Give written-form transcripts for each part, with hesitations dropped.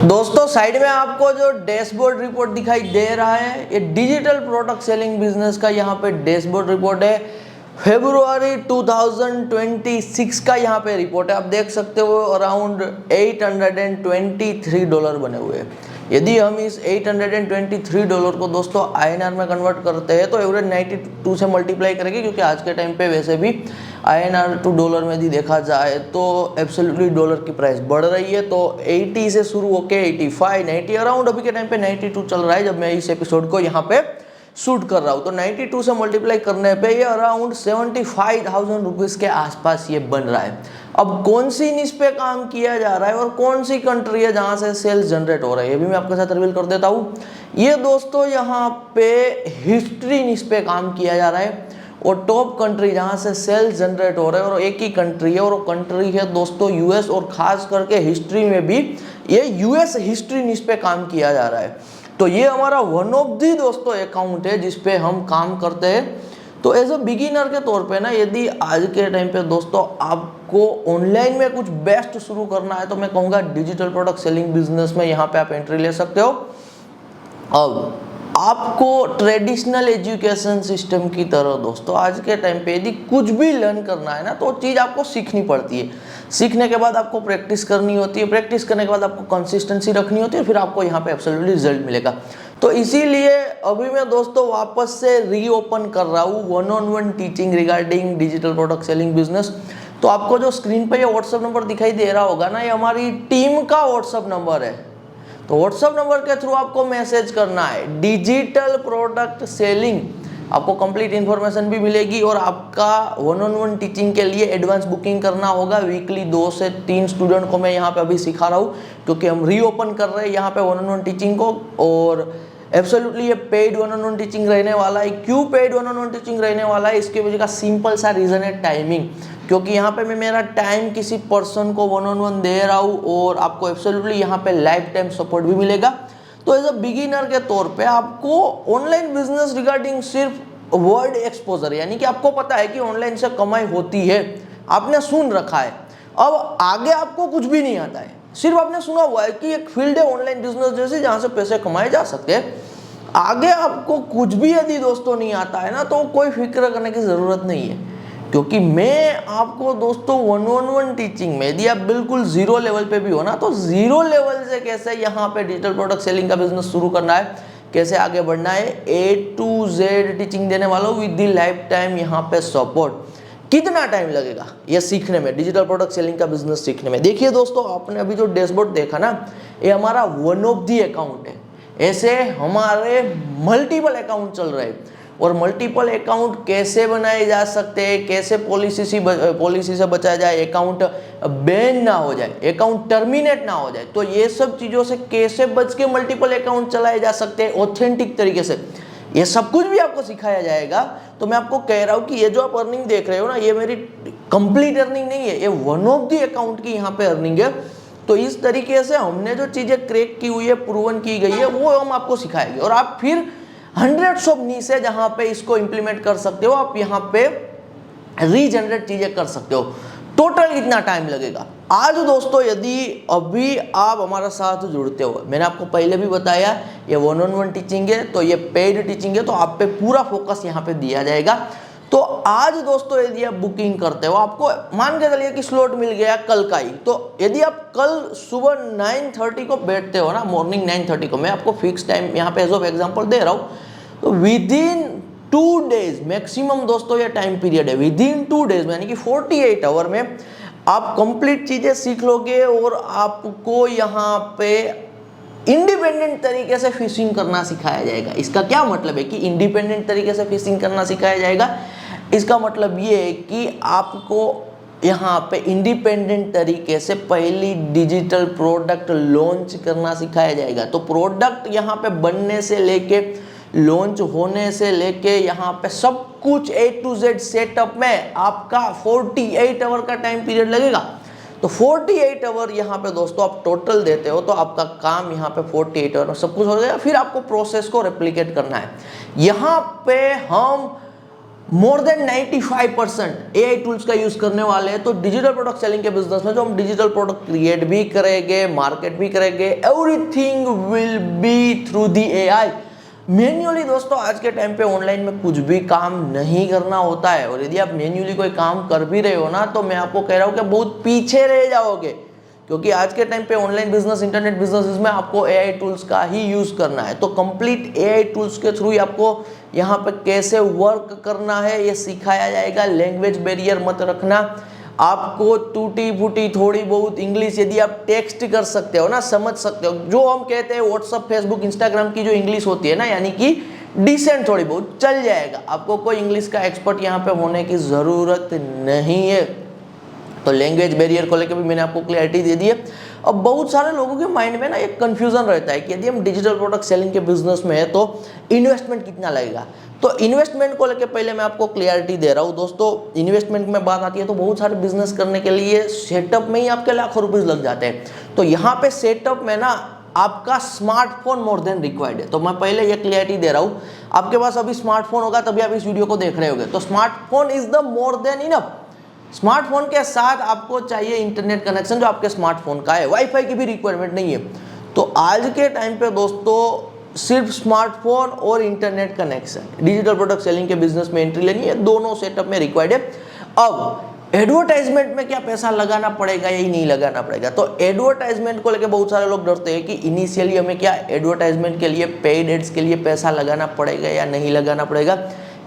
दोस्तों साइड में आपको जो डैशबोर्ड रिपोर्ट दिखाई दे रहा है ये डिजिटल प्रोडक्ट सेलिंग बिजनेस का यहाँ पे डैशबोर्ड रिपोर्ट है। फेब्रुआरी 2026 का यहाँ पे रिपोर्ट है। आप देख सकते हो अराउंड $823 बने हुए हैं। यदि हम इस $823 को दोस्तों INR में कन्वर्ट करते हैं तो एवरेज 92 से मल्टीप्लाई करेंगे, क्योंकि आज के टाइम पे वैसे भी INR टू डॉलर में भी देखा जाए तो एब्सोल्युटली डॉलर की प्राइस बढ़ रही है। तो 80 से शुरू होके 85, 90 अराउंड अभी के टाइम पे 92 चल रहा है जब मैं इस एपिसोड को यहाँ पे शूट कर रहा हूँ। तो 92 से मल्टीप्लाई करने पे ये अराउंड 75,000 रुपीज़ के आसपास ये बन रहा है। अब कौन सी निश पे काम किया जा रहा है और कौन सी कंट्री है जहाँ से सेल्स जनरेट हो रहा है ये भी मैं आपके साथ रिवील कर देता हूँ। ये दोस्तों यहाँ पे हिस्ट्री निश पे काम किया जा रहा है और टॉप कंट्री जहाँ से सेल्स जनरेट हो रहे हैं और एक ही कंट्री है और वो कंट्री है दोस्तों यूएस, और खास करके हिस्ट्री में भी ये यूएस हिस्ट्री निश पे काम किया जा रहा है। तो ये हमारा वन ऑफ दी दोस्तों अकाउंट है जिसपे हम काम करते हैं। तो एज अ बिगिनर के तौर पे ना, यदि आज के टाइम पे दोस्तों आपको ऑनलाइन में कुछ बेस्ट शुरू करना है तो मैं कहूँगा डिजिटल प्रोडक्ट सेलिंग बिजनेस में यहाँ पे आप एंट्री ले सकते हो। अब आपको ट्रेडिशनल एजुकेशन सिस्टम की तरह दोस्तों आज के टाइम पे यदि कुछ भी लर्न करना है ना तो चीज़ आपको सीखनी पड़ती है। सीखने के बाद आपको प्रैक्टिस करनी होती है, प्रैक्टिस करने के बाद आपको कंसिस्टेंसी रखनी होती है, फिर आपको यहाँ पे एब्सोल्युटली रिजल्ट मिलेगा। तो इसीलिए अभी मैं दोस्तों वापस से रीओपन कर रहा हूँ 1-on-1 teaching regarding digital product selling business. तो आपको जो स्क्रीन पे ये व्हाट्सअप नंबर दिखाई दे रहा होगा ना, ये हमारी टीम का व्हाट्सअप नंबर है। तो व्हाट्सअप नंबर के थ्रू आपको मैसेज करना है डिजिटल प्रोडक्ट सेलिंग, आपको कंप्लीट इन्फॉर्मेशन भी मिलेगी और आपका 1-on-1 टीचिंग के लिए एडवांस बुकिंग करना होगा। वीकली 2 से 3 स्टूडेंट को मैं यहाँ पे अभी सिखा रहा हूँ, क्योंकि हम रीओपन कर रहे हैं यहाँ पे 1-on-1 टीचिंग को। और एब्सोल्युटली ये पेड 1-on-1 टीचिंग रहने वाला है। क्यों पेड 1-on-1 टीचिंग रहने वाला है, इसके वजह का सिंपल सा रीज़न है टाइमिंग। क्योंकि यहाँ पे मैं मेरा टाइम किसी पर्सन को 1-on-1 दे रहा हूँ और आपको एब्सोल्युटली यहाँ पे लाइफ टाइम सपोर्ट भी मिलेगा। तो एज अ बिगिनर के तौर पे आपको ऑनलाइन बिजनेस रिगार्डिंग सिर्फ वर्ड एक्सपोजर, यानी कि आपको पता है कि ऑनलाइन से कमाई होती है, आपने सुन रखा है। अब आगे आपको कुछ भी नहीं आता है, सिर्फ आपने सुना हुआ है कि एक फील्ड है ऑनलाइन बिजनेस जैसे जहाँ से पैसे कमाए जा सकते हैं। आगे आपको कुछ भी यदि दोस्तों नहीं आता है ना तो कोई फिक्र करने की ज़रूरत नहीं है, क्योंकि मैं आपको दोस्तों 1-on-1 टीचिंग में यदि आप बिल्कुल जीरो लेवल पे भी हो ना तो जीरो लेवल से कैसे यहाँ पे डिजिटल प्रोडक्ट सेलिंग का बिजनेस शुरू करना है, कैसे आगे बढ़ना है, A to Z टीचिंग देने वाला हूँ विद द लाइफ टाइम यहाँ पे सपोर्ट। कितना टाइम लगेगा ये सीखने में, डिजिटल प्रोडक्ट सेलिंग का बिजनेस सीखने में। देखिए दोस्तों, आपने अभी जो डैशबोर्ड देखा ना, ये हमारा वन ऑफ दी अकाउंट है। ऐसे हमारे मल्टीपल अकाउंट चल रहे हैं और मल्टीपल अकाउंट कैसे बनाए जा सकते हैं, कैसे पॉलिसी से बचाया जाए, अकाउंट बैन ना हो जाए, अकाउंट टर्मिनेट ना हो जाए, तो ये सब चीज़ों से कैसे बच के मल्टीपल अकाउंट चलाए जा सकते हैं ऑथेंटिक तरीके से, ये सब कुछ भी आपको सिखाया जाएगा। तो मैं आपको कह रहा हूँ कि ये जो आप अर्निंग देख रहे हो ना, ये मेरी कंप्लीट अर्निंग नहीं है, ये वन ऑफ दी अकाउंट की यहाँ पे अर्निंग है। तो इस तरीके से हमने जो चीज़ें क्रैक की हुई है, प्रूवन की गई है, वो हम आपको सिखाएंगे और आप फिर हंड्रेड्स ऑफ नीश है जहाँ पे इसको इंप्लीमेंट कर सकते हो, आप यहाँ पे रीजनरेट चीज़ें कर सकते हो। टोटल कितना टाइम लगेगा आज दोस्तों, यदि अभी आप हमारा साथ जुड़ते हो, मैंने आपको पहले भी बताया ये 1-on-1 टीचिंग है, तो ये पेड टीचिंग है, तो आप पे पूरा फोकस यहाँ पे दिया जाएगा। तो आज दोस्तों यदि आप बुकिंग करते हो, आपको मान के चलिए कि स्लॉट मिल गया कल का ही, तो यदि आप कल सुबह 9:30 को बैठते हो ना, मॉर्निंग 9:30 को, मैं आपको फिक्स टाइम यहाँ पे एज ऑफ एग्जांपल दे रहा हूँ, तो विद इन 2 डेज मैक्सिमम दोस्तों ये टाइम पीरियड है, विद इन 2 डेज यानी कि 48 आवर में आप कंप्लीट चीज़ें सीख लोगे और आपको यहाँ पे इंडिपेंडेंट तरीके से फिशिंग करना सिखाया जाएगा। इसका क्या मतलब है कि इंडिपेंडेंट तरीके से फिशिंग करना सिखाया जाएगा, इसका मतलब ये है कि आपको यहाँ पे इंडिपेंडेंट तरीके से पहली डिजिटल प्रोडक्ट लॉन्च करना सिखाया जाएगा। तो प्रोडक्ट यहाँ पे बनने से लेके लॉन्च होने से लेके यहाँ पे सब कुछ A to Z सेटअप में आपका 48 आवर का टाइम पीरियड लगेगा। तो 48 आवर यहाँ पे दोस्तों आप टोटल देते हो, तो आपका काम यहाँ पे 48 आवर में सब कुछ हो गया। फिर आपको प्रोसेस को रेप्लिकेट करना है। यहाँ पे हम मोर देन 95% AI टूल्स का यूज करने वाले हैं। तो डिजिटल प्रोडक्ट सेलिंग के बिजनेस में जो हम डिजिटल प्रोडक्ट क्रिएट भी करेंगे, मार्केट भी करेंगे, everything will be through the AI। Manually दोस्तों आज के टाइम पे ऑनलाइन में कुछ भी काम नहीं करना होता है, और यदि आप मैन्युअली कोई काम कर भी रहे हो ना, तो मैं आपको कह रहा हूँ कि बहुत पीछे रह जाओगे, क्योंकि आज के टाइम पे ऑनलाइन बिजनेस, इंटरनेट बिजनेस में आपको AI टूल्स का ही यूज करना है। तो कंप्लीट AI टूल्स के थ्रू ही आपको यहाँ पे कैसे वर्क करना है ये सिखाया जाएगा। लैंग्वेज बैरियर मत रखना। आपको टूटी फूटी थोड़ी बहुत इंग्लिश यदि आप टेक्स्ट कर सकते हो ना, समझ सकते हो, जो हम कहते हैं व्हाट्सअप, फेसबुक, इंस्टाग्राम की जो इंग्लिश होती है ना, यानी कि डिसेंट थोड़ी बहुत चल जाएगा। आपको कोई इंग्लिश का एक्सपर्ट यहाँ पे होने की ज़रूरत नहीं है। तो लैंग्वेज बैरियर को लेकर भी मैंने आपको क्लैरिटी दे दी है। अब बहुत सारे लोगों के माइंड में ना एक कंफ्यूजन रहता है कि यदि हम डिजिटल प्रोडक्ट सेलिंग के बिजनेस में है तो इन्वेस्टमेंट कितना लगेगा। तो इन्वेस्टमेंट को लेकर पहले मैं आपको क्लियरिटी दे रहा हूँ दोस्तों। इन्वेस्टमेंट में बात आती है तो बहुत सारे बिजनेस करने के लिए सेटअप में ही आपके लाखों रुपीज लग जाते हैं। तो यहाँ पे सेटअप में ना आपका स्मार्टफोन मोर देन रिक्वायर्ड है। तो मैं पहले ये क्लियरिटी दे रहा हूँ, आपके पास अभी स्मार्टफोन होगा तभी आप इस वीडियो को देख रहे होंगे। तो smartphone is the more than enough. Smartphone के साथ आपको चाहिए इंटरनेट कनेक्शन जो आपके स्मार्टफोन का है, वाईफाई की भी रिक्वायरमेंट नहीं है। तो आज के टाइम पे दोस्तों सिर्फ स्मार्टफोन और internet connection digital product selling के बिजनेस में एंट्री लेनी है, दोनों सेटअप में रिक्वायर्ड है। अब एडवर्टाइजमेंट में क्या पैसा लगाना पड़ेगा या नहीं लगाना पड़ेगा, तो एडवर्टाइजमेंट को लेकर बहुत सारे लोग डरते हैं कि इनिशियली हमें क्या एडवर्टाइजमेंट के लिए, पेड एड्स के लिए पैसा लगाना पड़ेगा या नहीं लगाना पड़ेगा।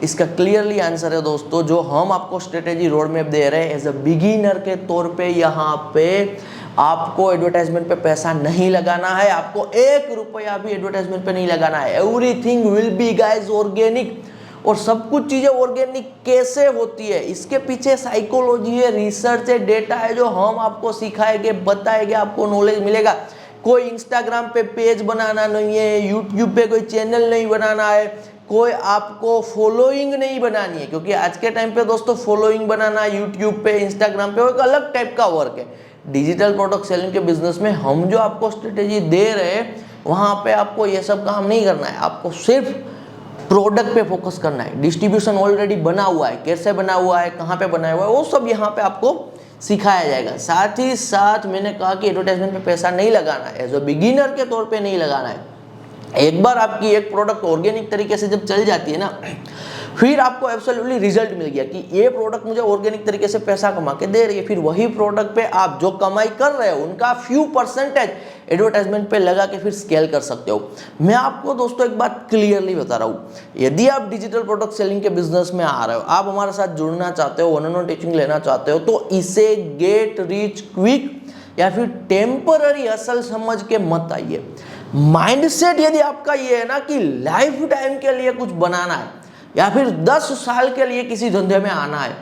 इसका क्लियरली आंसर है दोस्तों, जो हम आपको स्ट्रेटेजी रोड मैप दे रहे हैं एज अ बिगिनर के तौर पे, यहाँ पे आपको एडवर्टाइजमेंट पे पैसा नहीं लगाना है। आपको 1 रुपया भी एडवर्टाइजमेंट पे नहीं लगाना है। Everything will be guys organic. और सब कुछ चीजें ऑर्गेनिक कैसे होती है, इसके पीछे साइकोलॉजी है, रिसर्च है, डेटा है, जो हम आपको सिखाएंगे, बताएंगे, आपको नॉलेज मिलेगा। कोई इंस्टाग्राम पे पेज बनाना नहीं है, यूट्यूब पे कोई चैनल नहीं बनाना है, कोई आपको फॉलोइंग नहीं बनानी है, क्योंकि आज के टाइम पे दोस्तों फॉलोइंग बनाना यूट्यूब पे, इंस्टाग्राम पे एक अलग टाइप का वर्क है। डिजिटल प्रोडक्ट सेलिंग के बिजनेस में हम जो आपको स्ट्रेटेजी दे रहे हैं वहां पे आपको ये सब काम नहीं करना है। आपको सिर्फ प्रोडक्ट पे फोकस करना है। डिस्ट्रीब्यूशन ऑलरेडी बना हुआ है, कैसे बना हुआ है, कहाँ पे बनाया हुआ है, वो सब यहाँ पे आपको सिखाया जाएगा। साथ ही साथ मैंने कहा कि एडवर्टाइजमेंट पे पैसा नहीं लगाना है, एज अ बिगिनर के तौर पे नहीं लगाना है। एक बार आपकी एक प्रोडक्ट ऑर्गेनिक तरीके से जब चल जाती है ना, फिर आपको एब्सोल्युटली रिजल्ट मिल गया कि ये प्रोडक्ट मुझे ऑर्गेनिक तरीके से पैसा कमा के दे रही है, फिर वही प्रोडक्ट पे आप जो कमाई कर रहे हो उनका फ्यू परसेंटेज एडवर्टाइजमेंट पे लगा के फिर स्केल कर सकते हो। मैं आपको दोस्तों एक बात क्लियरली बता रहा हूँ, यदि आप डिजिटल प्रोडक्ट सेलिंग के बिजनेस में आ रहे हो, आप हमारे साथ जुड़ना चाहते हो, वन-ऑन-वन टीचिंग लेना चाहते हो, तो इसे गेट रिच क्विक या फिर टेम्पररी हसल समझ के मत आइए। माइंडसेट यदि आपका ये है ना कि लाइफ टाइम के लिए कुछ बनाना है या फिर 10 साल के लिए किसी धंधे में आना है,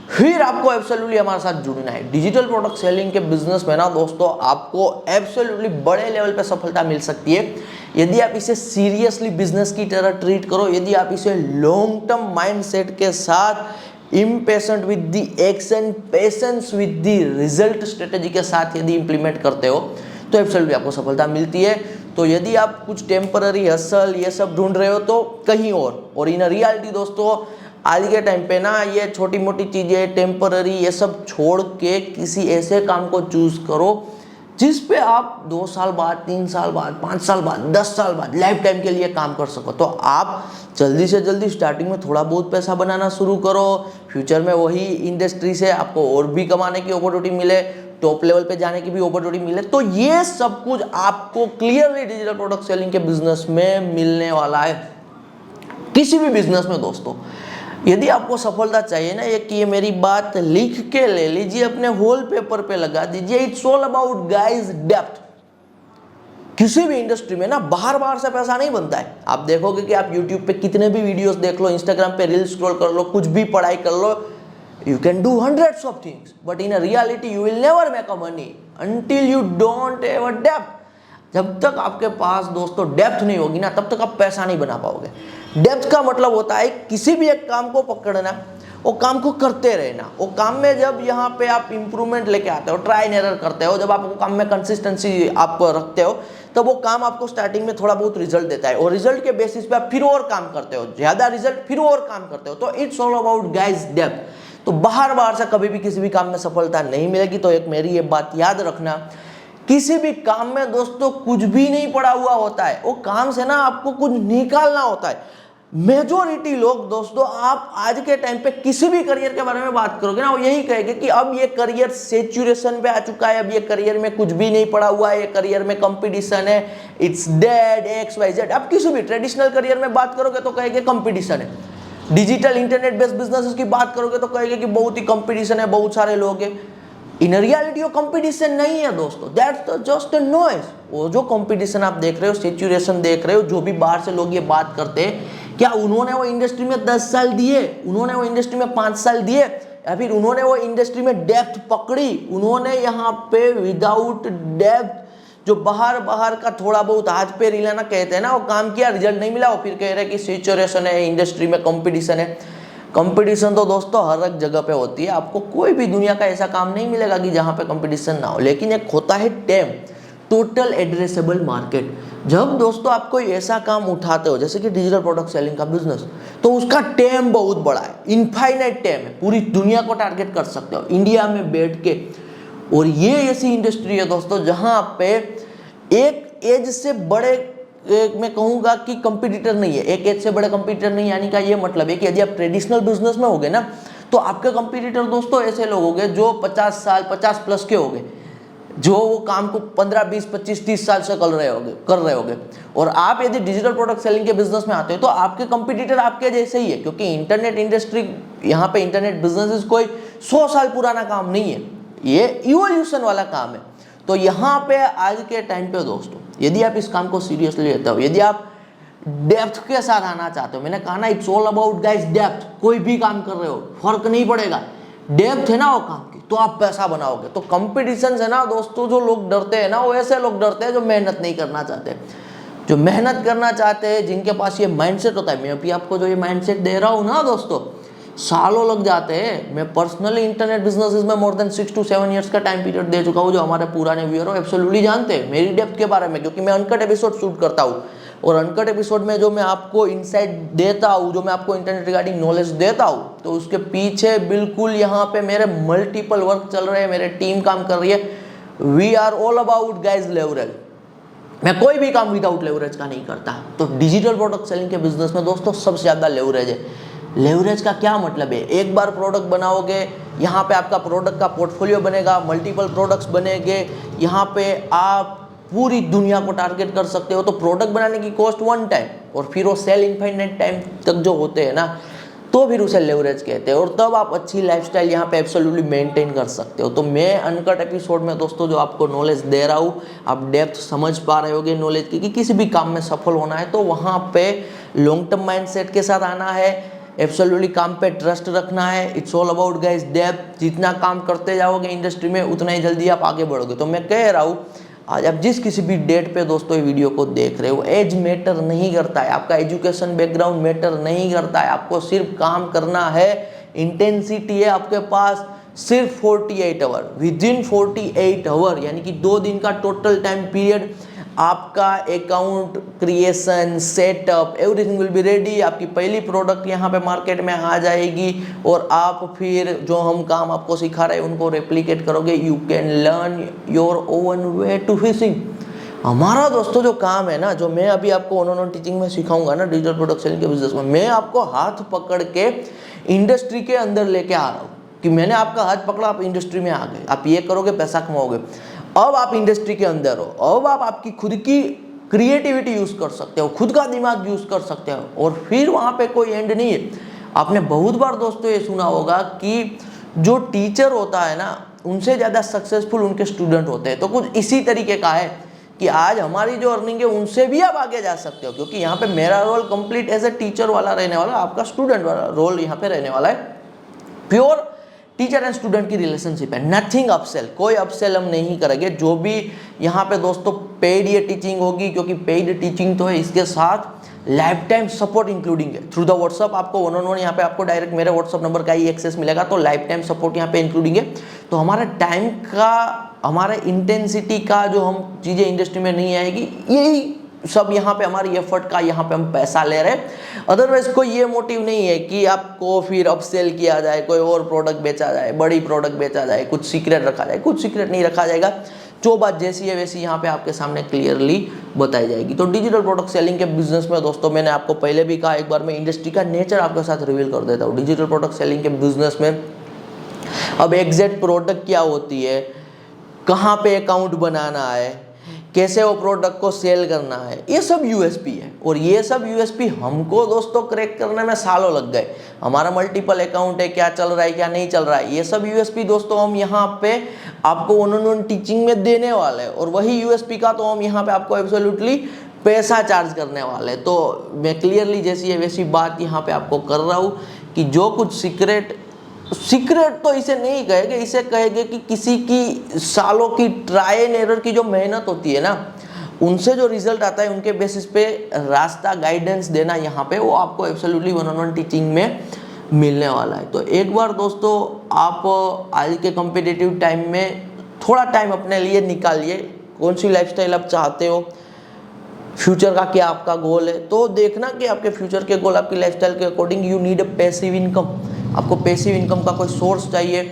फिर आपको एब्सोल्युटली हमारे साथ जुड़ना है। डिजिटल प्रोडक्ट सेलिंग के बिजनेस में ना दोस्तों आपको एब्सोल्युटली बड़े लेवल पे सफलता मिल सकती है यदि आप इसे सीरियसली बिजनेस की तरह ट्रीट करो, यदि आप इसे लॉन्ग टर्म माइंडसेट के साथ, impatient with the action, patience with the result strategy के साथ यदि इंप्लीमेंट करते हो तो एब्सोल्युटली आपको सफलता मिलती है। तो यदि आप कुछ टेम्पररी हसल ये सब ढूंढ रहे हो तो कहीं और इन रियलिटी दोस्तों आज के टाइम पे ना ये छोटी मोटी चीजें टेम्पररी ये सब छोड़ के किसी ऐसे काम को चूज करो जिस पे आप 2 साल बाद, 3 साल बाद, 5 साल बाद, 10 साल बाद लाइफ टाइम के लिए काम कर सको। तो आप जल्दी से जल्दी स्टार्टिंग में थोड़ा बहुत पैसा बनाना शुरू करो, फ्यूचर में वही इंडस्ट्री से आपको और भी कमाने की अपॉर्चुनिटी मिले, टॉप लेवल पे जाने की भी अपॉर्चुनिटी मिले। तो ये सब कुछ आपको क्लियरली डिजिटल प्रोडक्ट सेलिंग के बिजनेस में मिलने वाला है। किसी भी बिजनेस में दोस्तों यदि आपको सफलता चाहिए ना, ये मेरी बात लिख के ले लीजिए, अपने होल पेपर पे लगा दीजिए। It's all about guys depth. किसी भी इंडस्ट्री में ना बाहर से पैसा नहीं बनता है। आप देखोगे कि आप यूट्यूब पे कितने भी वीडियोस देख लो, इंस्टाग्राम पे रील स्क्रॉल कर लो, कुछ भी पढ़ाई कर लो, you can do hundreds of things but in a reality you will never make a money until you don't have a depth। जब तक आपके पास दोस्तों डेप्थ नहीं होगी ना तब तक आप पैसा नहीं बना पाओगे। डेप्थ का मतलब होता है किसी भी एक काम को पकड़ना, वो काम को करते रहना। वो काम में जब यहाँ पे आप इंप्रूवमेंट लेके आते हो, ट्राई एंड एरर करते हो, जब आप वो काम में कंसिस्टेंसी आप रखते हो, तब वो काम आपको स्टार्टिंग में थोड़ा बहुत रिजल्ट देता है, और रिजल्ट के बेसिस पे आप फिर और काम करते हो, ज्यादा रिजल्ट फिर और काम करते हो। तो it's all about guys depth. तो बाहर से कभी भी किसी भी काम में सफलता नहीं मिलेगी। तो एक मेरी ये बात याद रखना, किसी भी काम में दोस्तों कुछ भी नहीं पड़ा हुआ होता है, वो काम से ना आपको कुछ निकालना होता है। मेजोरिटी लोग दोस्तों, आप आज के टाइम पे किसी भी करियर के बारे में बात करोगे ना, वो यही कहेंगे कि अब ये करियर सैचुरेशन पे आ चुका है, अब ये करियर में कुछ भी नहीं पड़ा हुआ है, ये करियर में कंपटीशन है, it's dead, x y z. अब किसी भी ट्रेडिशनल करियर में बात करोगे तो कहेंगे कंपटीशन है, डिजिटल इंटरनेट बेस्ड बिजनेस की बात करोगे तो कहेंगे कि बहुत ही कंपटीशन है, बहुत सारे लोग हैं। इन रियलिटी वो कंपटीशन नहीं है दोस्तों, दैट्स जस्ट अ नॉइज। वो जो कंपटीशन आप देख रहे हो, सैचुरेशन देख रहे हो, जो भी बाहर से लोग ये बात करते हैं, क्या उन्होंने वो इंडस्ट्री में 10 साल दिए, उन्होंने वो इंडस्ट्री में 5 साल दिए, या फिर उन्होंने वो इंडस्ट्री में डेप्थ पकड़ी? उन्होंने यहाँ पे विदाउट डेप्थ जो बाहर का थोड़ा बहुत हाथ पे रिलाना कहते हैं ना, वो काम किया, रिजल्ट नहीं मिला, वो फिर कह रहे हैं कि सैचुरेशन है, इंडस्ट्री में कंपटीशन है। कंपटीशन तो दोस्तों हर एक जगह पे होती है, आपको कोई भी दुनिया का ऐसा काम नहीं मिलेगा कि जहाँ पे कंपटीशन ना हो। लेकिन एक होता है टेम, टोटल एड्रेसेबल मार्केट। जब दोस्तों आप कोई ऐसा काम उठाते हो जैसे कि डिजिटल प्रोडक्ट सेलिंग का बिजनेस, तो उसका टेम बहुत बड़ा है, इनफाइनाइट टेम है, पूरी दुनिया को टारगेट कर सकते हो इंडिया में बैठ के। और ये ऐसी इंडस्ट्री है दोस्तों जहां पे एक एज से बड़े, एक मैं कहूंगा कि कंपटीटर नहीं है, एक एज से बड़े कंपटीटर नहीं, यानी का ये मतलब है कि यदि आप ट्रेडिशनल बिजनेस में होगे ना, तो आपके कंपटीटर दोस्तों ऐसे लोग होंगे जो 50 साल 50 प्लस के होंगे, जो वो काम को 15 20 25 30 साल से कर रहे होंगे। और आप यदि डिजिटल प्रोडक्ट सेलिंग के बिजनेस में आते हो तो आपके कंपटीटर आपके जैसे ही है, क्योंकि इंटरनेट इंडस्ट्री, यहाँ पे इंटरनेट बिजनेस कोई 100 साल पुराना काम नहीं है, ये इवोल्यूशन वाला काम है। तो यहाँ पे आज के टाइम पे दोस्तों, यदि आप इस काम को सीरियसली लेते हो, यदि आप डेप्थ के साथ आना चाहते हो, मैंने कहा ना it's all about guys depth, कोई भी काम कर रहे हो फर्क नहीं पड़ेगा, डेप्थ है ना वो काम की, तो आप पैसा बनाओगे। तो कंपटीशन से ना दोस्तों जो लोग डरते हैं ना, वो ऐसे लोग डरते हैं जो मेहनत नहीं करना चाहते। जो मेहनत करना चाहते हैं, जिनके पास ये माइंडसेट होता है, मैं अभी आपको जो ये माइंडसेट दे रहा हूँ ना दोस्तों, सालों लग जाते हैं। मैं पर्सनली इंटरनेट बिजनेसेस में मोर देन 6 to 7 ईयर्स का टाइम पीरियड दे चुका हूँ। जो हमारे पुराने व्यूअर हो एब्सोल्युटली जानते हैं मेरी डेप्थ के बारे में, क्योंकि मैं अनकट एपिसोड शूट करता हूँ, और अनकट एपिसोड में जो मैं आपको इनसाइट देता हूँ, जो मैं आपको इंटरनेट रिगार्डिंग नॉलेज देता हूँ, तो उसके पीछे बिल्कुल यहाँ पे मेरे मल्टीपल वर्क चल रहे हैं, मेरे टीम काम कर रही है। We are all about guys leverage. मैं कोई भी काम विदाउट लेवरेज का नहीं करता। तो डिजिटल प्रोडक्ट सेलिंग के बिजनेस में दोस्तों सबसे ज़्यादा लेवरेज है। लेवरेज का क्या मतलब है? एक बार प्रोडक्ट बनाओगे, यहाँ पे आपका प्रोडक्ट का पोर्टफोलियो बनेगा, मल्टीपल प्रोडक्ट्स बनेंगे, यहाँ पे आप पूरी दुनिया को टारगेट कर सकते हो। तो प्रोडक्ट बनाने की कॉस्ट 1 टाइम, और फिर वो सेल इनफाइनाइट टाइम तक जो होते हैं ना, तो फिर उसे लेवरेज कहते हैं। और तब आप अच्छी लाइफस्टाइल यहाँ पे एब्सोल्युटली मेंटेन कर सकते हो। तो मैं अनकट एपिसोड में दोस्तों जो आपको नॉलेज दे रहा हूँ, आप डेप्थ समझ पा रहे होगे नॉलेज की, कि किसी भी काम में सफल होना है तो वहाँ पे लॉन्ग टर्म माइंडसेट के साथ आना है, एब्सोल्युटली काम पे ट्रस्ट रखना है। It's all about guys depth. जितना काम करते जाओगे इंडस्ट्री में, उतना ही जल्दी आप आगे बढ़ोगे। तो मैं कह रहा हूँ, आज आप जिस किसी भी डेट पे दोस्तों ये वीडियो को देख रहे हो, एज मैटर नहीं करता है, आपका एजुकेशन बैकग्राउंड मैटर नहीं करता है, आपको सिर्फ काम करना है। इंटेंसिटी है आपके पास सिर्फ 48 आवर। विद इन 48 आवर यानी कि 2 दिन का टोटल टाइम पीरियड, आपका account creation, setup, everything will be ready. आपकी पहली प्रोडक्ट यहाँ पे मार्केट में आ जाएगी, और आप फिर जो हम काम आपको सिखा रहे हैं उनको रेप्लिकेट करोगे। You can learn your own way to fishing. हमारा दोस्तों जो काम है ना, जो मैं अभी आपको ऑन टीचिंग में सिखाऊंगा ना डिजिटल प्रोडक्ट सेलिंग के बिजनेस में, मैं आपको हाथ पकड़ के इंडस्ट्री के अंदर लेके आ रहा हूँ कि मैंने आपका हाथ पकड़ा, आप इंडस्ट्री में आ गए, आप ये करोगे पैसा कमाओगे। अब आप इंडस्ट्री के अंदर हो, अब आप आपकी खुद की क्रिएटिविटी यूज कर सकते हो, खुद का दिमाग यूज कर सकते हो, और फिर वहां पे कोई एंड नहीं है। आपने बहुत बार दोस्तों ये सुना होगा कि जो टीचर होता है ना, उनसे ज्यादा सक्सेसफुल उनके स्टूडेंट होते हैं। तो कुछ इसी तरीके का है कि आज हमारी जो अर्निंग है उनसे भी आप आगे जा सकते हो, क्योंकि यहाँ पे मेरा role complete as a teacher वाला रहने वाला, आपका स्टूडेंट वाला रोल यहाँ पे रहने वाला है। प्योर टीचर एंड स्टूडेंट की रिलेशनशिप है, नथिंग अपसेल, कोई अपसेल हम नहीं करेंगे। जो भी यहाँ पे दोस्तों पेड ये टीचिंग होगी, क्योंकि पेड टीचिंग तो है, इसके साथ लाइफ टाइम सपोर्ट इंक्लूडिंग है थ्रू द व्हाट्सअप। आपको 1-on-1 यहाँ पे आपको डायरेक्ट मेरे व्हाट्सअप नंबर का ही एक्सेस मिलेगा, तो लाइफ टाइम सपोर्ट यहाँ पे इंक्लूडिंग है। तो हमारे टाइम का, हमारे इंटेंसिटी का जो हम चीज़ें इंडस्ट्री में नहीं आएगी, यही सब यहाँ पे हमारी एफर्ट का यहाँ पे हम पैसा ले रहे हैं। अदरवाइज कोई ये मोटिव नहीं है कि आपको फिर अपसेल किया जाए, कोई और प्रोडक्ट बेचा जाए, बड़ी प्रोडक्ट बेचा जाए, कुछ सीक्रेट रखा जाए, कुछ सीक्रेट नहीं रखा जाएगा। जो बात जैसी है वैसी यहाँ पे आपके सामने क्लियरली बताई जाएगी। तो डिजिटल प्रोडक्ट सेलिंग के बिजनेस में दोस्तों मैंने आपको पहले भी कहा, एक बार मैं इंडस्ट्री का नेचर आपके साथ रिवील कर देता हूँ। डिजिटल प्रोडक्ट सेलिंग के बिजनेस में अब एग्जैक्ट प्रोडक्ट क्या होती है, कहाँ पे अकाउंट बनाना है, कैसे वो प्रोडक्ट को सेल करना है, ये सब यूएसपी है। और ये सब यूएसपी हमको दोस्तों क्रैक करने में सालों लग गए। हमारा मल्टीपल अकाउंट है, क्या चल रहा है क्या नहीं चल रहा है, ये सब यूएसपी दोस्तों हम यहाँ पे आपको 1-on-1 टीचिंग में देने वाले हैं। और वही यूएसपी का तो हम यहाँ पे आपको एब्सोल्युटली पैसा चार्ज करने वाले। तो मैं क्लियरली जैसी है वैसी बात यहाँ पे आपको कर रहा हूँ कि जो कुछ सीक्रेट तो इसे नहीं कहेंगे, इसे कहेंगे कि किसी की सालों की ट्राई एंड एरर की जो मेहनत होती है ना, उनसे जो रिजल्ट आता है उनके बेसिस पे रास्ता गाइडेंस देना यहाँ पे वो आपको एब्सोल्युटली 1-on-1 टीचिंग में मिलने वाला है। तो एक बार दोस्तों आप आज के कॉम्पिटिटिव टाइम में थोड़ा टाइम अपने लिए निकालिए, कौन सी लाइफस्टाइल आप चाहते हो, फ्यूचर का क्या आपका गोल है, तो देखना कि आपके फ्यूचर के गोल आपकी लाइफस्टाइल के according you need a passive income. आपको पैसिव इनकम का कोई सोर्स चाहिए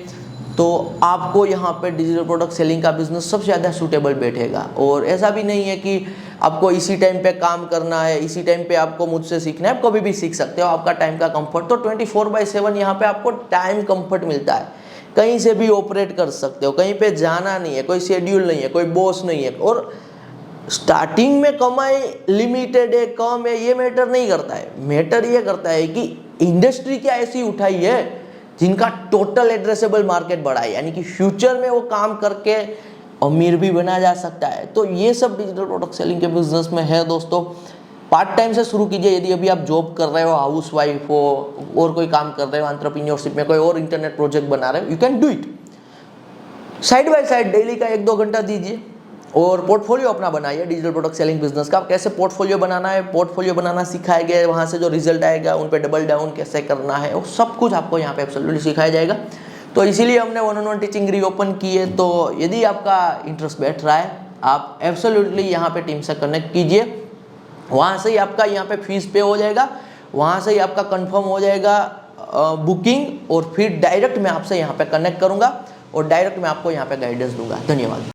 तो आपको यहाँ पे डिजिटल प्रोडक्ट सेलिंग का बिजनेस सबसे ज़्यादा सूटेबल बैठेगा। और ऐसा भी नहीं है कि आपको इसी टाइम पे काम करना है, इसी टाइम पे आपको मुझसे सीखना है, आप कभी भी सीख सकते हो। आपका टाइम का कंफर्ट तो 24/7 यहाँ पे आपको टाइम कंफर्ट मिलता है, कहीं से भी ऑपरेट कर सकते हो, कहीं पे जाना नहीं है, कोई शेड्यूल नहीं है, कोई बॉस नहीं है। और स्टार्टिंग में कमाई लिमिटेड है, कम है, ये मैटर नहीं करता है। मैटर ये करता है कि इंडस्ट्री क्या ऐसी उठाई है जिनका टोटल एड्रेसेबल मार्केट बढ़ा है, यानी कि फ्यूचर में वो काम करके अमीर भी बना जा सकता है। तो ये सब डिजिटल प्रोडक्ट सेलिंग के बिजनेस में है दोस्तों। पार्ट टाइम से शुरू कीजिए, यदि अभी आप जॉब कर रहे हो, हाउस वाइफ हो, और कोई काम कर रहे हो, एंटरप्रेन्योरशिप में कोई और इंटरनेट प्रोजेक्ट बना रहे हो, you can do it. Side by side daily का 1-2 घंटा दीजिए और पोर्टफोलियो अपना बनाइए डिजिटल प्रोडक्ट सेलिंग बिजनेस का। कैसे पोर्टफोलियो बनाना है, पोर्टफोलियो बनाना सिखाया गया है, वहाँ से जो रिजल्ट आएगा उन पे डबल डाउन कैसे करना है, वो सब कुछ आपको यहाँ पे एब्सोल्युटली सिखाया जाएगा। तो इसीलिए हमने 1-on-1 टीचिंग रीओपन की है। तो यदि आपका इंटरेस्ट बैठ रहा है, आप एब्सोल्युटली यहाँ पे टीम से कनेक्ट कीजिए, वहाँ से ही आपका यहाँ पे फीस पे हो जाएगा, वहाँ से ही आपका कंफर्म हो जाएगा बुकिंग, और फिर डायरेक्ट मैं आपसे यहाँ पे कनेक्ट करूँगा और डायरेक्ट मैं आपको यहाँ पे गाइडेंस दूंगा। धन्यवाद।